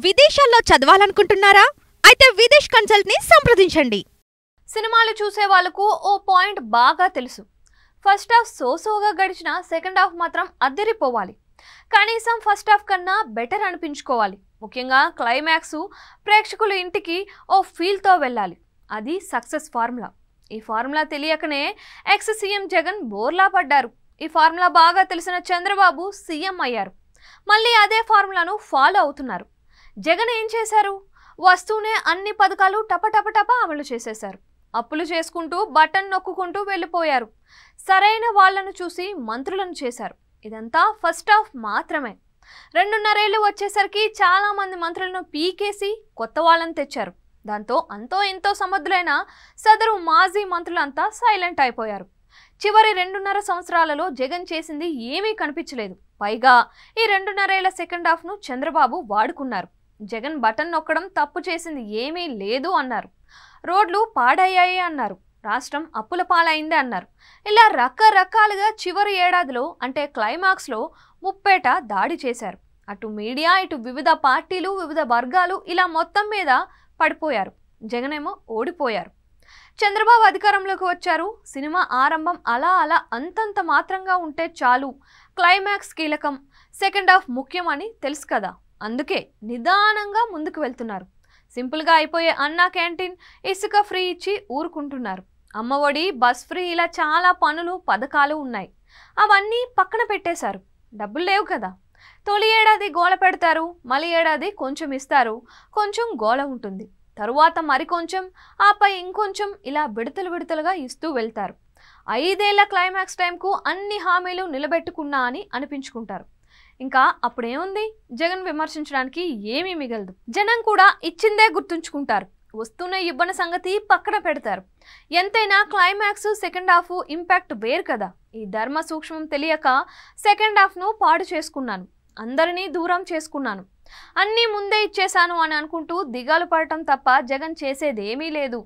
విదేశాల్లో చదవాలనుకుంటున్నారా? అయితే విదేశ్ కన్సల్ట్ ని సంప్రదించండి. సినిమాలు చూసే వాళ్ళకు ఓ పాయింట్ బాగా తెలుసు. ఫస్ట్ హాఫ్ సోసోగా గడిచిన సెకండ్ హాఫ్ మాత్రం అద్దరిపోవాలి. కనీసం ఫస్ట్ హాఫ్ కన్నా బెటర్ అనిపించుకోవాలి. ముఖ్యంగా క్లైమాక్స్ ప్రేక్షకుల ఇంటికి ఓ ఫీల్తో వెళ్ళాలి. అది సక్సెస్ ఫార్ములా. ఈ ఫార్ములా తెలియకనే ఎక్స్ సీఎం జగన్ బోర్లా పడ్డారు. ఈ ఫార్ములా బాగా తెలిసిన చంద్రబాబు సీఎం అయ్యారు. మళ్ళీ అదే ఫార్ములాను ఫాలో అవుతున్నారు. జగన్ ఏం చేశారు? వస్తూనే అన్ని పథకాలు టపటపటప అమలు చేసేశారు. అప్పులు చేసుకుంటూ బటన్ నొక్కుంటూ వెళ్ళిపోయారు. సరైన వాళ్లను చూసి మంత్రులను చేశారు. ఇదంతా ఫస్ట్ హాఫ్ మాత్రమే. 2.5 ఏళ్ళు వచ్చేసరికి చాలా మంది మంత్రులను పీకేసి కొత్త వాళ్ళని తెచ్చారు. దాంతో అంతో ఎంతో సమర్థులైన సదరు మాజీ మంత్రులంతా సైలెంట్ అయిపోయారు. చివరి 2.5 సంవత్సరాలలో జగన్ చేసింది ఏమీ కనిపించలేదు. పైగా ఈ 2.5 ఏళ్ల సెకండ్ హాఫ్ను చంద్రబాబు వాడుకున్నారు. జగన్ బటన్ నొక్కడం తప్పు చేసింది ఏమీ లేదు అన్నారు. రోడ్లు పాడయ్యాయి అన్నారు. రాష్ట్రం అప్పుల పాలైంది అన్నారు. ఇలా రకరకాలుగా చివరి ఏడాదిలో అంటే క్లైమాక్స్లో ముప్పేట దాడి చేశారు. అటు మీడియా, ఇటు వివిధ పార్టీలు, వివిధ వర్గాలు ఇలా మొత్తం మీద పడిపోయారు. జగన్ ఏమో ఓడిపోయారు. చంద్రబాబు అధికారంలోకి వచ్చారు. సినిమా ఆరంభం అలా అలా అంతంత మాత్రంగా ఉంటే చాలు, క్లైమాక్స్ కీలకం, సెకండ్ హాఫ్ ముఖ్యం అని తెలుసు కదా. అందుకే నిదానంగా ముందుకు వెళ్తున్నారు. సింపుల్గా అయిపోయే అన్నా క్యాంటీన్, ఇసుక ఫ్రీ ఇచ్చి ఊరుకుంటున్నారు. అమ్మఒడి, బస్ ఫ్రీ ఇలా చాలా పనులు, పథకాలు ఉన్నాయి. అవన్నీ పక్కన పెట్టేశారు. డబ్బులు లేవు కదా. తొలి ఏడాది గోల పెడతారు, మళ్ళీ ఏడాది కొంచెం ఇస్తారు, కొంచెం గోల ఉంటుంది, తరువాత మరికొంచెం, ఆపై ఇంకొంచెం, ఇలా విడతలుగా ఇస్తూ వెళ్తారు. 5 ఏళ్ల క్లైమాక్స్ టైంకు అన్ని హామీలు నిలబెట్టుకున్నా అని అనిపించుకుంటారు. ఇంకా అప్పుడేముంది? జగన్ విమర్శించడానికి ఏమీ మిగలదు. జనం కూడా ఇచ్చిందే గుర్తుంచుకుంటారు. వస్తూనే ఇవ్వని సంగతి పక్కన పెడతారు. ఎంతైనా క్లైమాక్స్, సెకండ్ హాఫ్ ఇంపాక్ట్ వేరు కదా. ఈ ధర్మ సూక్ష్మం తెలియక సెకండ్ హాఫ్ను పాడు చేసుకున్నాను, అందరినీ దూరం చేసుకున్నాను, అన్నీ ముందే ఇచ్చేశాను అని అనుకుంటూ దిగాలు పడటం తప్ప జగన్ చేసేదేమీ లేదు.